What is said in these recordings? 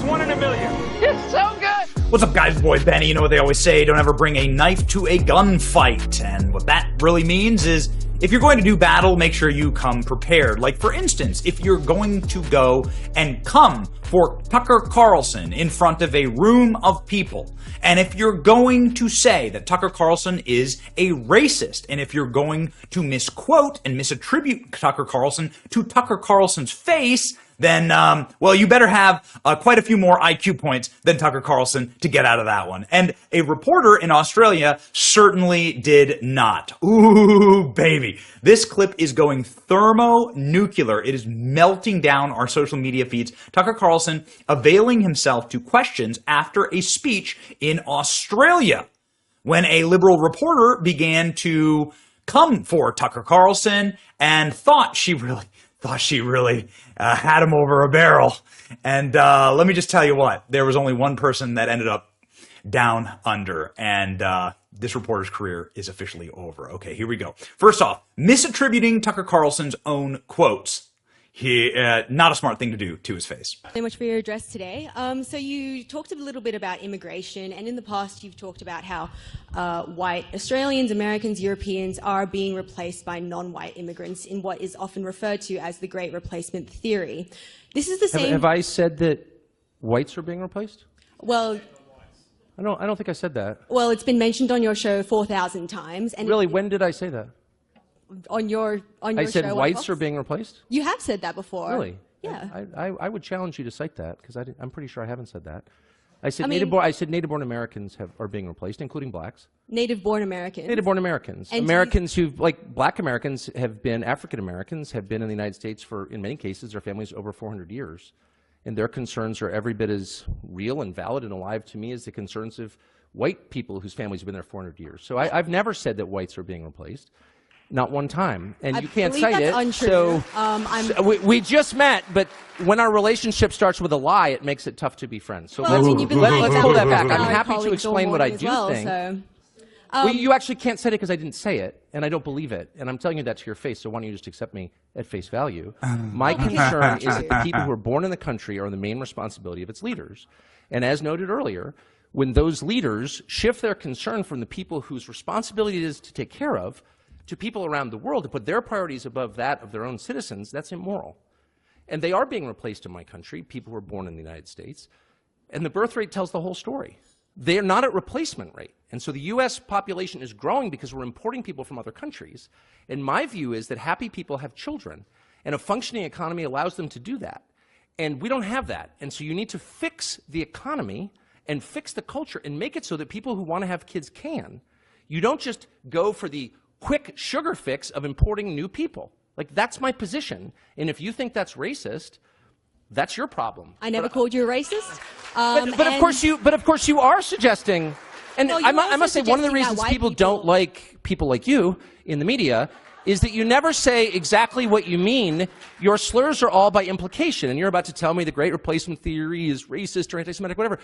1 in a million. It's so good. What's up, guys? It's boy Benny. You know what they always say, don't ever bring a knife to a gunfight. And what that really means is, if you're going to do battle, make sure you come prepared. Like, for instance, if you're going to go and come for Tucker Carlson in front of a room of people, and if you're going to say that Tucker Carlson is a racist, and if you're going to misquote and misattribute Tucker Carlson to Tucker Carlson's face, then, well, you better have quite a few more IQ points than Tucker Carlson to get out of that one. And a reporter in Australia certainly did not. Ooh, baby. This clip is going thermonuclear. It is melting down our social media feeds. Tucker Carlson availing himself to questions after a speech in Australia when a liberal reporter began to come for Tucker Carlson and thought she really had him over a barrel. And let me just tell you what, there was only one person that ended up down under, and this reporter's career is officially over. Okay, here we go. First off, misattributing Tucker Carlson's own quotes. Not a smart thing to do to his face. Thank you very much for your address today. So you talked a little bit about immigration, and in the past you've talked about how white Australians, Americans, Europeans are being replaced by non-white immigrants in what is often referred to as the Great Replacement Theory. This is the same... Have I said that whites are being replaced? Well... I don't think I said that. Well, it's been mentioned on your show 4,000 times. And really, when did I say that? On your show. I said whites are being replaced? You have said that before. Really? Yeah. I would challenge you to cite that, because I'm pretty sure I haven't said that. I said native-born Americans are being replaced, including blacks. Native-born Americans. Native-born Americans. And Americans who, like black Americans, have been African Americans, have been in the United States for, in many cases, their families over 400 years. And their concerns are every bit as real and valid and alive to me as the concerns of white people whose families have been there 400 years. So I've never said that whites are being replaced. Not one time. And you can't cite it. Untrue. So we just met, but when our relationship starts with a lie, it makes it tough to be friends. So let's pull that back. I'm happy to explain what I do think. So. Well, you actually can't say it because I didn't say it, and I don't believe it. And I'm telling you that to your face, so why don't you just accept me at face value? My concern is that the people who are born in the country are the main responsibility of its leaders. And as noted earlier, when those leaders shift their concern from the people whose responsibility it is to take care of to people around the world, to put their priorities above that of their own citizens, that's immoral. And they are being replaced in my country, people who are born in the United States. And the birth rate tells the whole story. They are not at replacement rate. And so the U.S. population is growing because we're importing people from other countries. And my view is that happy people have children, and a functioning economy allows them to do that. And we don't have that. And so you need to fix the economy and fix the culture and make it so that people who want to have kids can. You don't just go for the quick sugar fix of importing new people. Like, that's my position. And if you think that's racist, that's your problem. I never called you a racist. But of course you are suggesting, and well, I must say, one of the reasons people don't like people like you in the media is that you never say exactly what you mean. Your slurs are all by implication, and you're about to tell me the Great Replacement Theory is racist or anti-Semitic, whatever.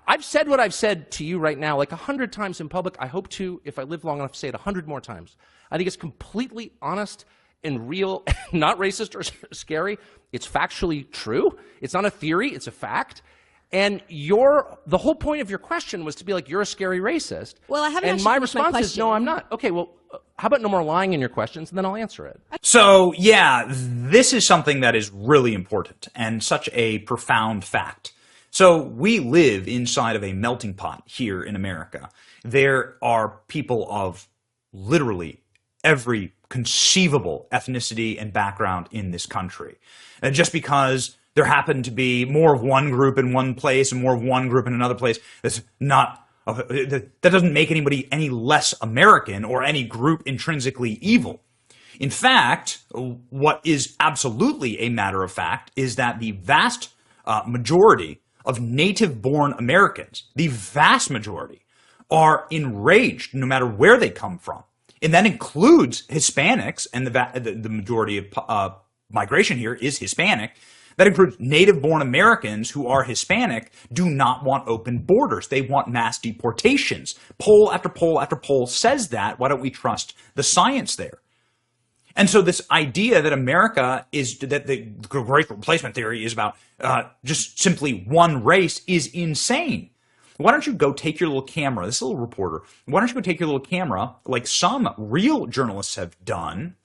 I've said what I've said to you right now like 100 times in public. I hope to, if I live long enough, say it 100 more times. I think it's completely honest and real, not racist or scary. It's factually true. It's not a theory, it's a fact. And the whole point of your question was to be like, you're a scary racist. Well, I haven't. And my response is, no, I'm not. Okay, well, how about no more lying in your questions, and then I'll answer it. So, yeah, this is something that is really important and such a profound fact. So we live inside of a melting pot here in America. There are people of literally every conceivable ethnicity and background in this country. And just because there happen to be more of one group in one place and more of one group in another place, that doesn't make anybody any less American or any group intrinsically evil. In fact, what is absolutely a matter of fact is that the vast majority of native-born Americans, the vast majority, are enraged no matter where they come from. And that includes Hispanics, and the majority of migration here is Hispanic. That includes native-born Americans who are Hispanic do not want open borders. They want mass deportations. Poll after poll after poll says that. Why don't we trust the science there? And so this idea that America is, that the great replacement theory is about just simply one race is insane. Why don't you go take your little camera, this little reporter, why don't you go take your little camera, like some real journalists have done,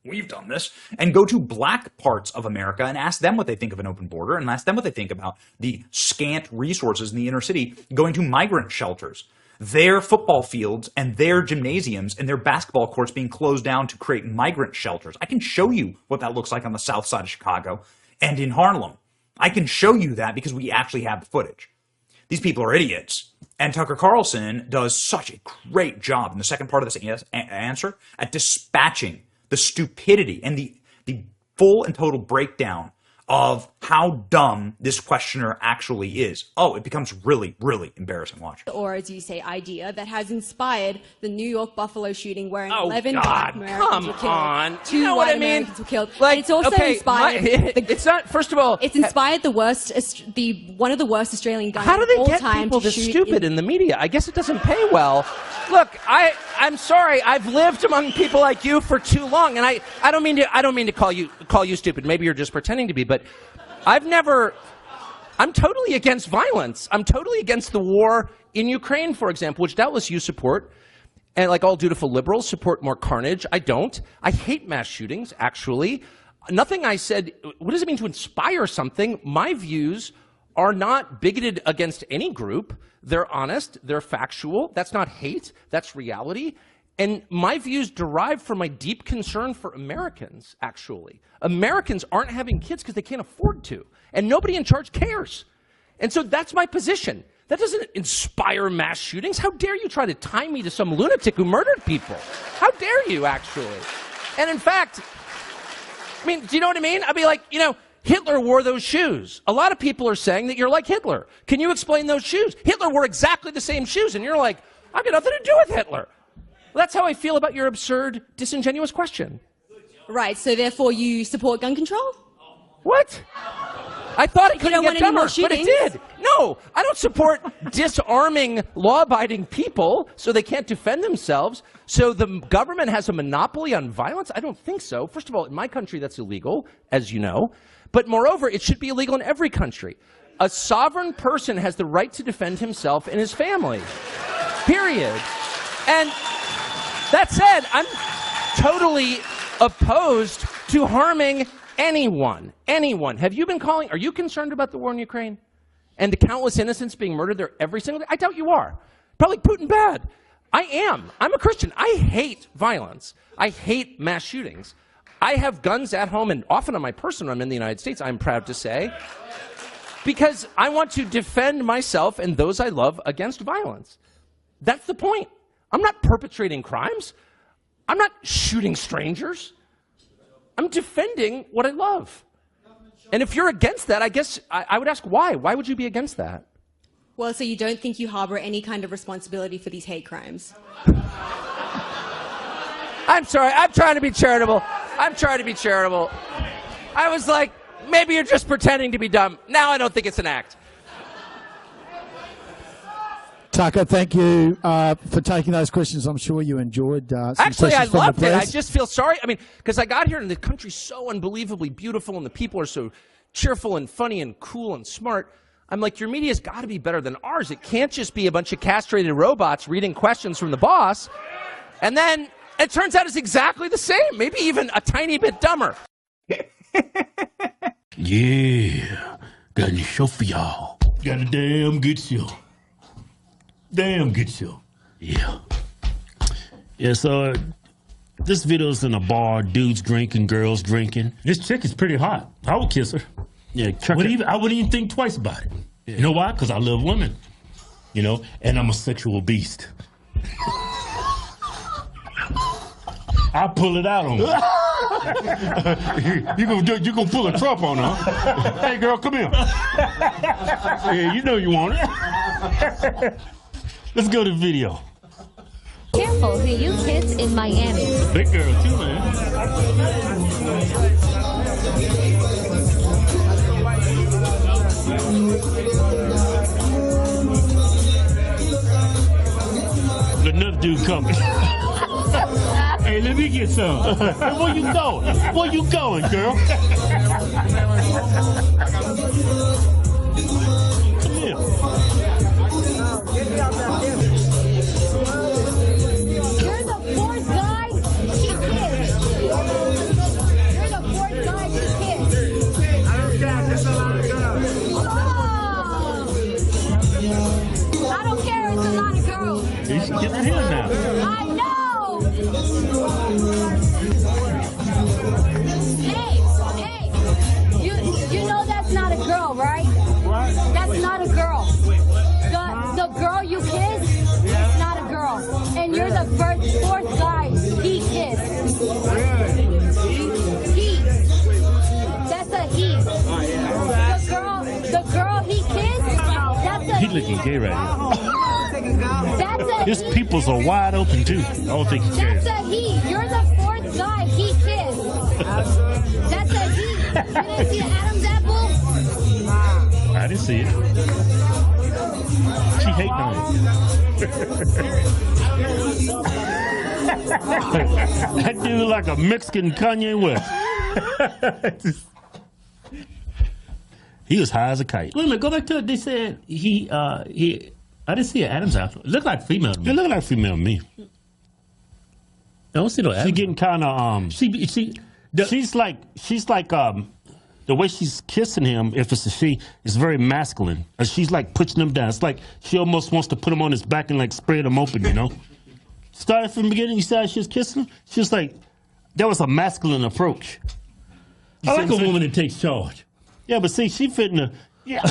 we've done this, and go to black parts of America and ask them what they think of an open border, and ask them what they think about the scant resources in the inner city going to migrant shelters, their football fields and their gymnasiums and their basketball courts being closed down to create migrant shelters. I can show you what that looks like on the south side of Chicago and in Harlem. I can show you that because we actually have the footage. These people are idiots. And Tucker Carlson does such a great job in the second part of this answer at dispatching the stupidity and the full and total breakdown of how dumb this questioner actually is. Oh, it becomes really, really embarrassing. Watch. Or, as you say, idea that has inspired the New York Buffalo shooting where 11 God, black Americans were killed. On. 2 you know white what I mean? Americans were killed. Like, And it's also inspired... it's not, first of all... It's inspired the worst, one of the worst Australian guns how do of they all get time people to this shoot stupid in the media? I guess it doesn't pay well. Look, I'm sorry. I've lived among people like you for too long, and I don't mean to call you stupid. Maybe you're just pretending to be, but I'm totally against violence. I'm totally against the war in Ukraine, for example, which doubtless you support. And like all dutiful liberals, support more carnage. I don't. I hate mass shootings, actually. Nothing I said, what does it mean to inspire something? My views are not bigoted against any group. They're honest. They're factual. That's not hate. That's reality. And my views derive from my deep concern for Americans, actually. Americans aren't having kids because they can't afford to. And nobody in charge cares. And so that's my position. That doesn't inspire mass shootings. How dare you try to tie me to some lunatic who murdered people? How dare you, actually? And in fact, I mean, do you know what I mean? I'd be like, Hitler wore those shoes. A lot of people are saying that you're like Hitler. Can you explain those shoes? Hitler wore exactly the same shoes, and you're like, I've got nothing to do with Hitler. Well, that's how I feel about your absurd, disingenuous question. Right, so therefore you support gun control? What? I thought it couldn't get dumber, but it did. No, I don't support disarming law-abiding people so they can't defend themselves. So the government has a monopoly on violence? I don't think so. First of all, in my country, that's illegal, as you know. But moreover, it should be illegal in every country. A sovereign person has the right to defend himself and his family. Period. And that said, I'm totally opposed to harming anyone. Anyone. Have you been calling? Are you concerned about the war in Ukraine? And the countless innocents being murdered there every single day? I doubt you are. Probably Putin bad. I am. I'm a Christian. I hate violence. I hate mass shootings. I have guns at home, and often on my person when I'm in the United States, I'm proud to say, because I want to defend myself and those I love against violence. That's the point. I'm not perpetrating crimes. I'm not shooting strangers. I'm defending what I love. And if you're against that, I guess I would ask why. Why would you be against that? Well, so you don't think you harbor any kind of responsibility for these hate crimes? I'm sorry. I'm trying to be charitable. I'm trying to be charitable. I was like, maybe you're just pretending to be dumb. Now I don't think it's an act. Tucker, thank you for taking those questions. I'm sure you enjoyed some Actually, I questions from loved the it. I press. just feel sorry. I mean, because I got here and the country's so unbelievably beautiful and the people are so cheerful and funny and cool and smart. I'm like, your media's got to be better than ours. It can't just be a bunch of castrated robots reading questions from the boss. And then it turns out it's exactly the same, maybe even a tiny bit dumber. Yeah, got a show for y'all. Got a damn good show. Damn good show. Yeah. Yeah, so this video's in a bar, dudes drinking, girls drinking. This chick is pretty hot. I would kiss her. Yeah, I wouldn't even think twice about it. Yeah. You know why? Because I love women. And I'm a sexual beast. I pull it out on her. you gonna pull a Trump on her? Hey, girl, come here. Yeah, you know you want it. Let's go to the video. Careful who you kiss in Miami. Big girl, too, man. Another dude coming. Hey, let me get some. Hey, where you going? Where you going, girl? Come here. You're the fourth guy she kissed. You're the fourth guy she kissed. I don't care, there's a lot of girls. Oh. I don't care, it's a lot of girls. You should get him now. I know. Hey, you know that's not a girl, right? What? That's not a girl. The girl you kissed, it's not a girl. And you're the fourth guy he kissed. Really? He. That's a he. The girl he kissed, that's a He looking gay right now. That's a His he. peoples are wide open too. I don't think he cares. That's a he. You're the fourth guy he kissed. That's a he. You didn't see an Adam's apple? I didn't see it. She hating on it. That dude like a Mexican Kanye West. He was high as a kite. Wait a minute, go back to it. They said he. I didn't see an Adam's apple. It looked like female to It me. looked like female to me. I don't see no She Adam's getting kind of She's she's like the way she's kissing him, if it's a she, is very masculine. And she's like pushing him down. It's like she almost wants to put him on his back and like spread him open, you know? Started from the beginning, you saw she was kissing him? She was like, that was a masculine approach. You I see like what a I'm woman that takes charge. Yeah, but see, she fitting the. Yeah.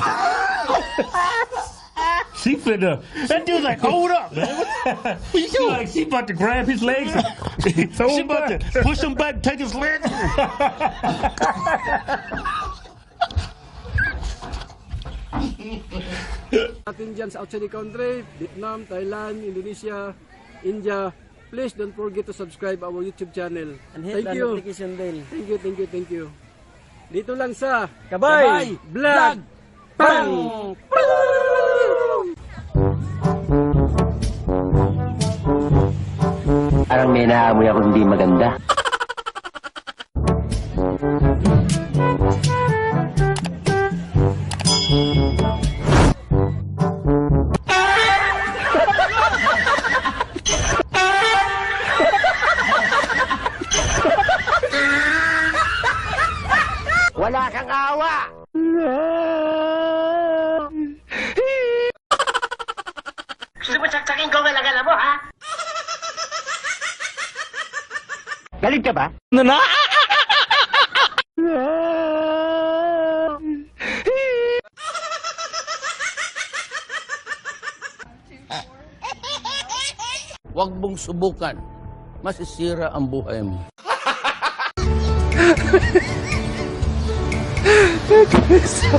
She finna. That dude's like, hold up, man. What you doing? Like, she about to grab his legs. She about to push him back, take his legs. Atin dyan sa outside the country, Vietnam, Thailand, Indonesia, India. Please don't forget to subscribe our YouTube channel. And hit Thank the you. notification bell. Thank you, thank you, thank you. Dito lang sa Kabay! Vlog! Bang! Parang may naamoy ako hindi maganda. Wala kang awa! Gusto mo saksakin ko galagala mo, ha? Galit ka ba? Huwag mong subukan. Masisira ang buhay mo. That is so